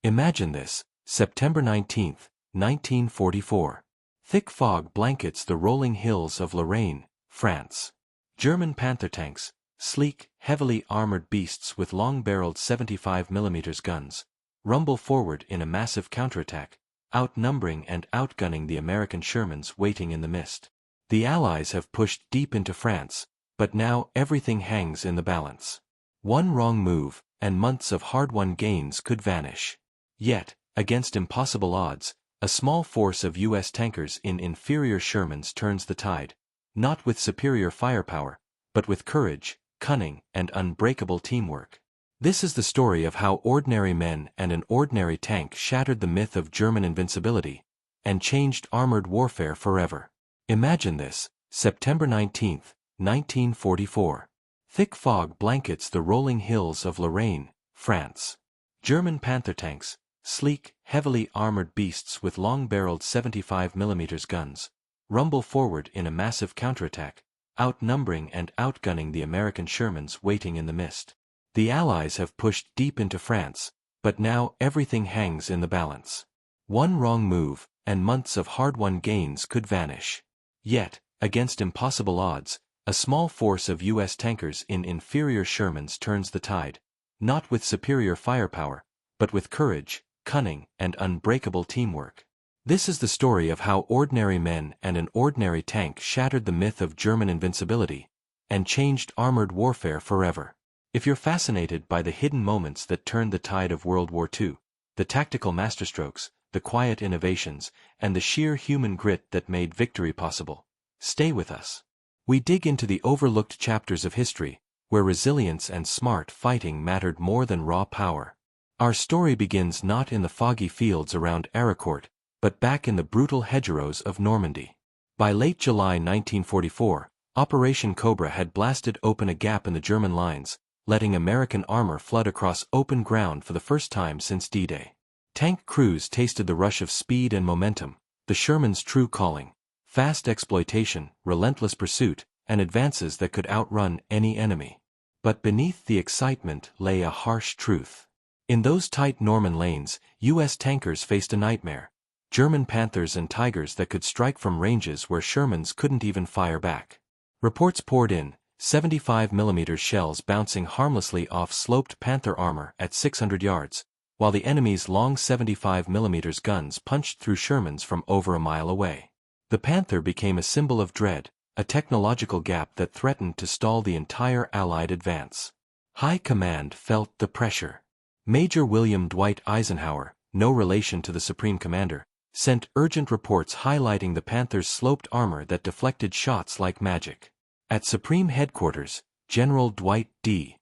Imagine this, September 19, 1944. Thick fog blankets the rolling hills of Lorraine, France. German Panther tanks, sleek, heavily armored beasts with long-barreled 75mm guns, rumble forward in a massive counterattack, outnumbering and outgunning the American Shermans waiting in the mist. The Allies have pushed deep into France, but now everything hangs in the balance. One wrong move, and months of hard-won gains could vanish. Yet, against impossible odds, a small force of U.S. tankers in inferior Shermans turns the tide, not with superior firepower, but with courage, cunning, and unbreakable teamwork. This is the story of how ordinary men and an ordinary tank shattered the myth of German invincibility and changed armored warfare forever. Imagine this, September 19, 1944. Thick fog blankets the rolling hills of Lorraine, France. German Panther tanks, sleek, heavily armored beasts with long-barreled 75mm guns, rumble forward in a massive counterattack, outnumbering and outgunning the American Shermans waiting in the mist. The Allies have pushed deep into France, but now everything hangs in the balance. One wrong move, and months of hard-won gains could vanish. Yet, against impossible odds, a small force of U.S. tankers in inferior Shermans turns the tide, not with superior firepower, but with courage, cunning, and unbreakable teamwork. This is the story of how ordinary men and an ordinary tank shattered the myth of German invincibility and changed armored warfare forever. If you're fascinated by the hidden moments that turned the tide of World War II, the tactical masterstrokes, the quiet innovations, and the sheer human grit that made victory possible, stay with us. We dig into the overlooked chapters of history, where resilience and smart fighting mattered more than raw power. Our story begins not in the foggy fields around Arracourt, but back in the brutal hedgerows of Normandy. By late July 1944, Operation Cobra had blasted open a gap in the German lines, letting American armor flood across open ground for the first time since D-Day. Tank crews tasted the rush of speed and momentum, the Sherman's true calling, fast exploitation, relentless pursuit, and advances that could outrun any enemy. But beneath the excitement lay a harsh truth. In those tight Norman lanes, U.S. tankers faced a nightmare. German Panthers and Tigers that could strike from ranges where Shermans couldn't even fire back. Reports poured in, 75mm shells bouncing harmlessly off sloped Panther armor at 600 yards, while the enemy's long 75mm guns punched through Shermans from over a mile away. The Panther became a symbol of dread, a technological gap that threatened to stall the entire Allied advance. High Command felt the pressure. Major William Dwight Eisenhower, no relation to the Supreme Commander, sent urgent reports highlighting the Panther's sloped armor that deflected shots like magic. At Supreme Headquarters, General Dwight D.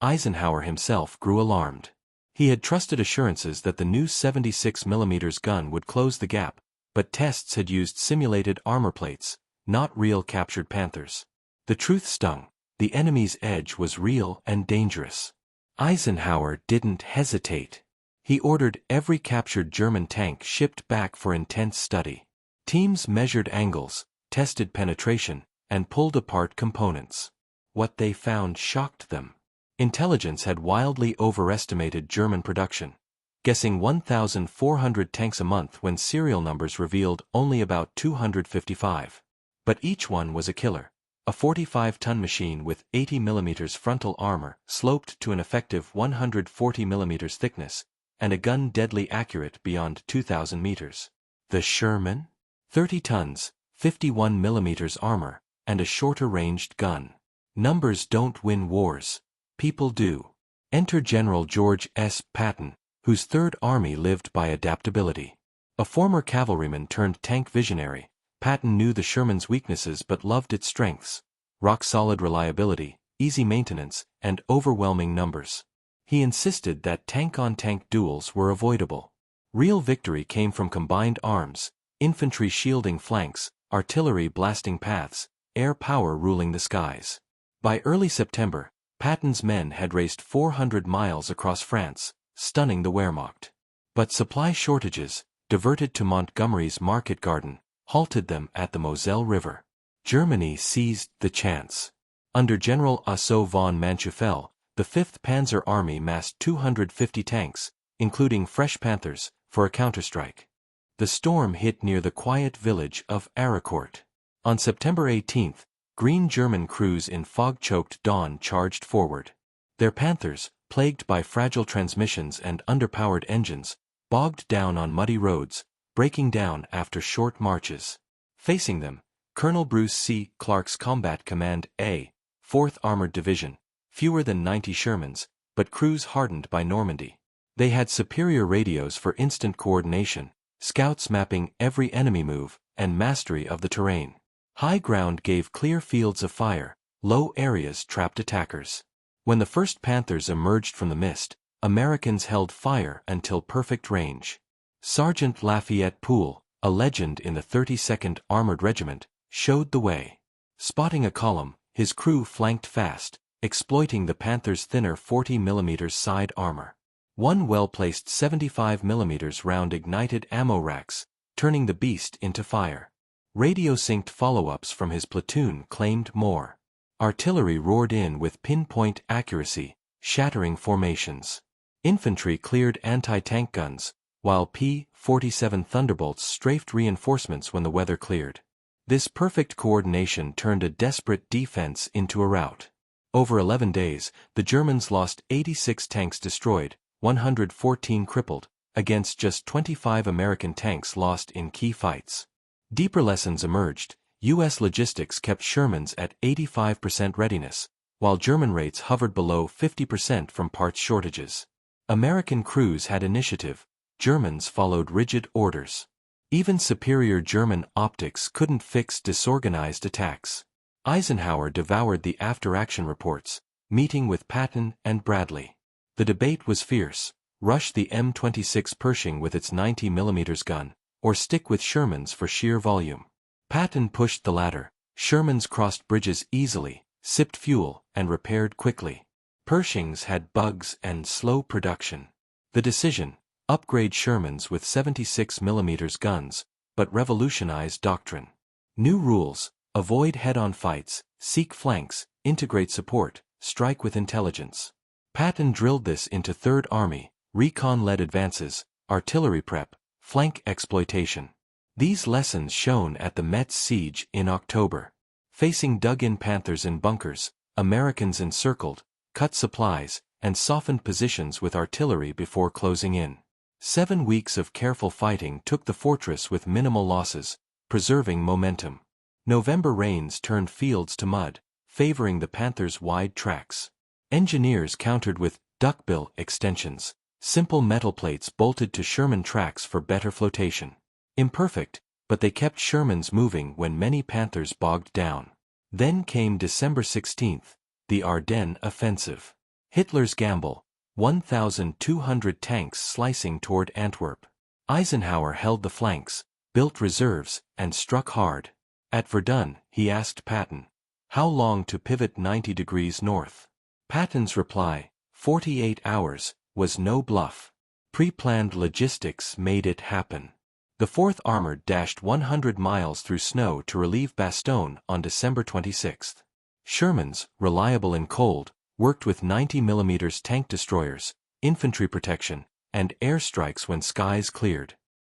Eisenhower himself grew alarmed. He had trusted assurances that the new 76mm gun would close the gap, but tests had used simulated armor plates, not real captured Panthers. The truth stung. The enemy's edge was real and dangerous. Eisenhower didn't hesitate. He ordered every captured German tank shipped back for intense study. Teams measured angles, tested penetration, and pulled apart components. What they found shocked them. Intelligence had wildly overestimated German production, guessing 1,400 tanks a month when serial numbers revealed only about 255. But each one was a killer. A 45-ton machine with 80mm frontal armor sloped to an effective 140mm thickness, and a gun deadly accurate beyond 2,000 meters. The Sherman? 30 tons, 51mm armor, and a shorter-ranged gun. Numbers don't win wars. People do. Enter General George S. Patton, whose Third Army lived by adaptability. A former cavalryman turned tank visionary, Patton knew the Sherman's weaknesses but loved its strengths: rock-solid reliability, easy maintenance, and overwhelming numbers. He insisted that tank-on-tank duels were avoidable. Real victory came from combined arms, infantry shielding flanks, artillery blasting paths, air power ruling the skies. By early September, Patton's men had raced 400 miles across France, stunning the Wehrmacht. But supply shortages, diverted to Montgomery's Market Garden, halted them at the Moselle River. Germany seized the chance. Under General Asso von Manschufel, the 5th Panzer Army massed 250 tanks, including fresh Panthers, for a counterstrike. The storm hit near the quiet village of Arracourt. On September 18, green German crews in fog-choked dawn charged forward. Their Panthers, plagued by fragile transmissions and underpowered engines, bogged down on muddy roads, breaking down after short marches. Facing them, Colonel Bruce C. Clark's Combat Command A, 4th Armored Division, fewer than 90 Shermans, but crews hardened by Normandy. They had superior radios for instant coordination, scouts mapping every enemy move, and mastery of the terrain. High ground gave clear fields of fire, low areas trapped attackers. When the first Panthers emerged from the mist, Americans held fire until perfect range. Sergeant Lafayette Poole, a legend in the 32nd Armored Regiment, showed the way. Spotting a column, his crew flanked fast, exploiting the Panthers' thinner 40mm side armor. One well-placed 75mm round ignited ammo racks, turning the beast into fire. Radio-synced follow-ups from his platoon claimed more. Artillery roared in with pinpoint accuracy, shattering formations. Infantry cleared anti-tank guns, while P-47 Thunderbolts strafed reinforcements when the weather cleared. This perfect coordination turned a desperate defense into a rout. Over 11 days, the Germans lost 86 tanks destroyed, 114 crippled, against just 25 American tanks lost in key fights. Deeper lessons emerged. U.S. logistics kept Shermans at 85% readiness, while German rates hovered below 50% from parts shortages. American crews had initiative, Germans followed rigid orders. Even superior German optics couldn't fix disorganized attacks. Eisenhower devoured the after-action reports, meeting with Patton and Bradley. The debate was fierce: rush the M26 Pershing with its 90mm gun, or stick with Shermans for sheer volume. Patton pushed the latter. Shermans crossed bridges easily, sipped fuel, and repaired quickly. Pershings had bugs and slow production. The decision: upgrade Shermans with 76mm guns, but revolutionize doctrine. New rules: avoid head-on fights, seek flanks, integrate support, strike with intelligence. Patton drilled this into 3rd Army: recon-led advances, artillery prep, flank exploitation. These lessons shone at the Metz siege in October. Facing dug-in Panthers in bunkers, Americans encircled, cut supplies, and softened positions with artillery before closing in. 7 weeks of careful fighting took the fortress with minimal losses, preserving momentum. November rains turned fields to mud, favoring the Panthers' wide tracks. Engineers countered with duckbill extensions, simple metal plates bolted to Sherman tracks for better flotation. Imperfect, but they kept Shermans moving when many Panthers bogged down. Then came December 16, the Ardennes offensive. Hitler's gamble: 1,200 tanks slicing toward Antwerp. Eisenhower held the flanks, built reserves, and struck hard. At Verdun, he asked Patton, "How long to pivot 90 degrees north?" Patton's reply, 48 hours, was no bluff. Pre-planned logistics made it happen. The 4th Armored dashed 100 miles through snow to relieve Bastogne on December 26. Shermans, reliable in cold, worked with 90mm tank destroyers, infantry protection, and airstrikes when skies cleared.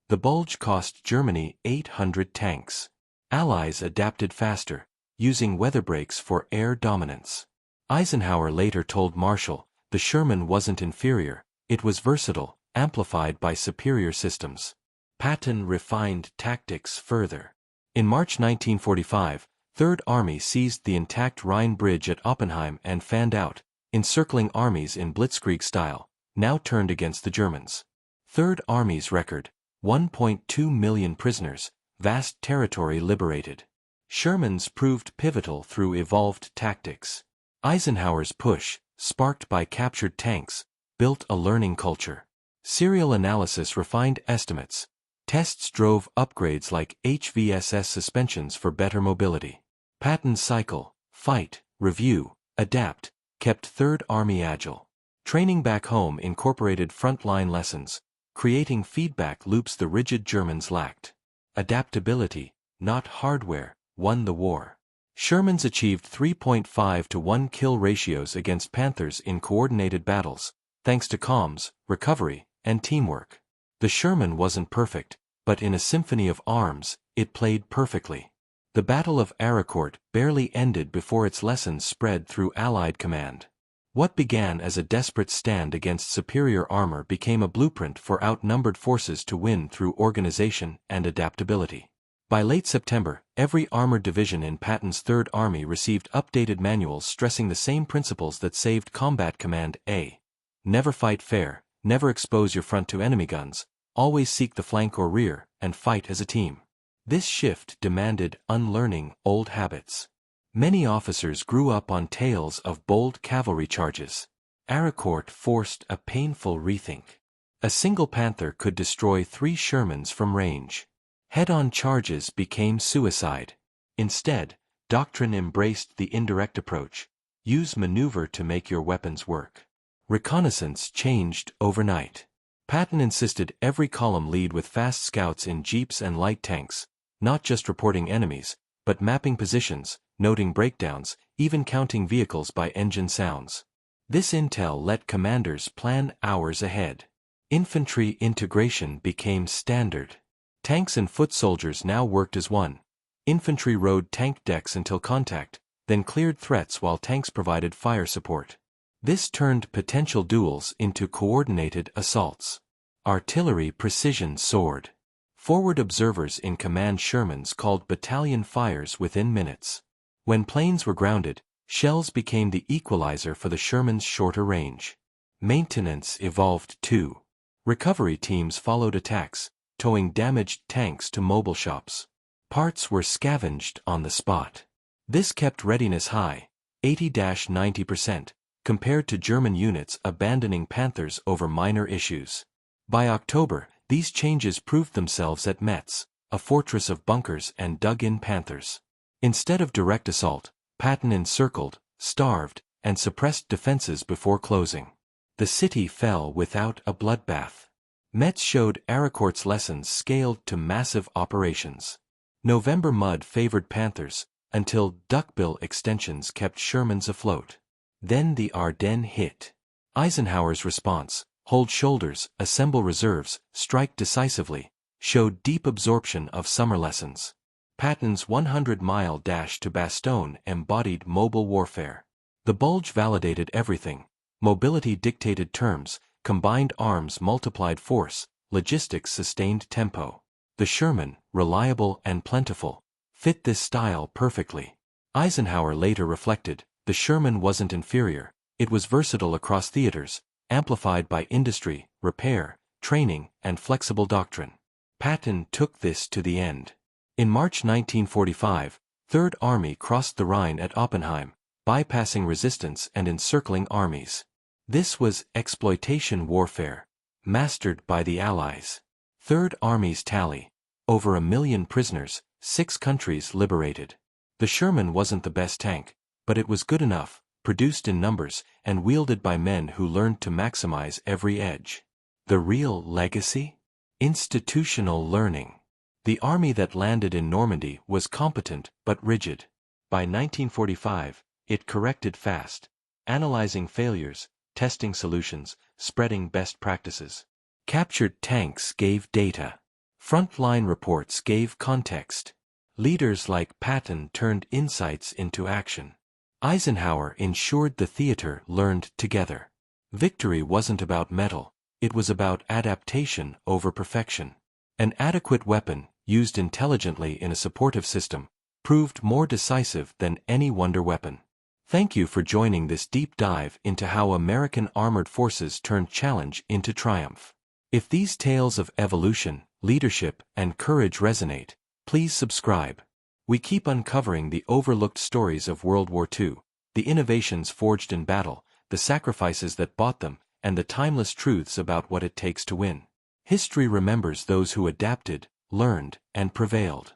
The bulge cost Germany 800 tanks. Allies adapted faster, using weather breaks for air dominance. Eisenhower later told Marshall, the Sherman wasn't inferior, it was versatile, amplified by superior systems. Patton refined tactics further. In March 1945, 3rd Army seized the intact Rhine bridge at Oppenheim and fanned out, encircling armies in blitzkrieg style, now turned against the Germans. 3rd Army's record: 1.2 million prisoners, vast territory liberated. Shermans proved pivotal through evolved tactics. Eisenhower's push, sparked by captured tanks, built a learning culture. Serial analysis refined estimates. Tests drove upgrades like HVSS suspensions for better mobility. Patton's cycle: fight, review, adapt, kept 3rd Army agile. Training back home incorporated frontline lessons, creating feedback loops the rigid Germans lacked. Adaptability, not hardware, won the war. Shermans achieved 3.5 to 1 kill ratios against Panthers in coordinated battles, thanks to comms, recovery, and teamwork. The Sherman wasn't perfect, but in a symphony of arms, it played perfectly. The Battle of Arracourt barely ended before its lessons spread through Allied command. What began as a desperate stand against superior armor became a blueprint for outnumbered forces to win through organization and adaptability. By late September, every armored division in Patton's Third Army received updated manuals stressing the same principles that saved Combat Command A. Never fight fair, never expose your front to enemy guns, always seek the flank or rear, and fight as a team. This shift demanded unlearning old habits. Many officers grew up on tales of bold cavalry charges. Arracourt forced a painful rethink. A single Panther could destroy 3 Shermans from range. Head-on charges became suicide. Instead, doctrine embraced the indirect approach. Use maneuver to make your weapons work. Reconnaissance changed overnight. Patton insisted every column lead with fast scouts in jeeps and light tanks, not just reporting enemies, but mapping positions, noting breakdowns, even counting vehicles by engine sounds. This intel let commanders plan hours ahead. Infantry integration became standard. Tanks and foot soldiers now worked as one. Infantry rode tank decks until contact, then cleared threats while tanks provided fire support. This turned potential duels into coordinated assaults. Artillery precision soared. Forward observers in command Shermans called battalion fires within minutes. When planes were grounded, shells became the equalizer for the Sherman's shorter range. Maintenance evolved too. Recovery teams followed attacks, towing damaged tanks to mobile shops. Parts were scavenged on the spot. This kept readiness high, 80–90%, compared to German units abandoning Panthers over minor issues. By October, these changes proved themselves at Metz, a fortress of bunkers and dug-in Panthers. Instead of direct assault, Patton encircled, starved, and suppressed defenses before closing. The city fell without a bloodbath. Metz showed Arracourt's lessons scaled to massive operations. November mud favored Panthers, until duckbill extensions kept Shermans afloat. Then the Ardennes hit. Eisenhower's response, hold shoulders, assemble reserves, strike decisively, showed deep absorption of summer lessons. Patton's 100-mile dash to Bastogne embodied mobile warfare. The bulge validated everything. Mobility dictated terms, combined arms multiplied force, logistics sustained tempo. The Sherman, reliable and plentiful, fit this style perfectly. Eisenhower later reflected, the Sherman wasn't inferior, it was versatile across theaters, amplified by industry, repair, training, and flexible doctrine. Patton took this to the end. In March 1945, Third Army crossed the Rhine at Oppenheim, bypassing resistance and encircling armies. This was exploitation warfare, mastered by the Allies. Third Army's tally: over 1 million prisoners, 6 countries liberated. The Sherman wasn't the best tank, but it was good enough, produced in numbers, and wielded by men who learned to maximize every edge. The real legacy? Institutional learning. The army that landed in Normandy was competent but rigid. By 1945, it corrected fast, analyzing failures, testing solutions, spreading best practices. Captured tanks gave data. Frontline reports gave context. Leaders like Patton turned insights into action. Eisenhower ensured the theater learned together. Victory wasn't about metal, it was about adaptation over perfection. An adequate weapon, used intelligently in a supportive system, proved more decisive than any wonder weapon. Thank you for joining this deep dive into how American armored forces turned challenge into triumph. If these tales of evolution, leadership, and courage resonate, please subscribe. We keep uncovering the overlooked stories of World War II, the innovations forged in battle, the sacrifices that bought them, and the timeless truths about what it takes to win. History remembers those who adapted, learned, and prevailed.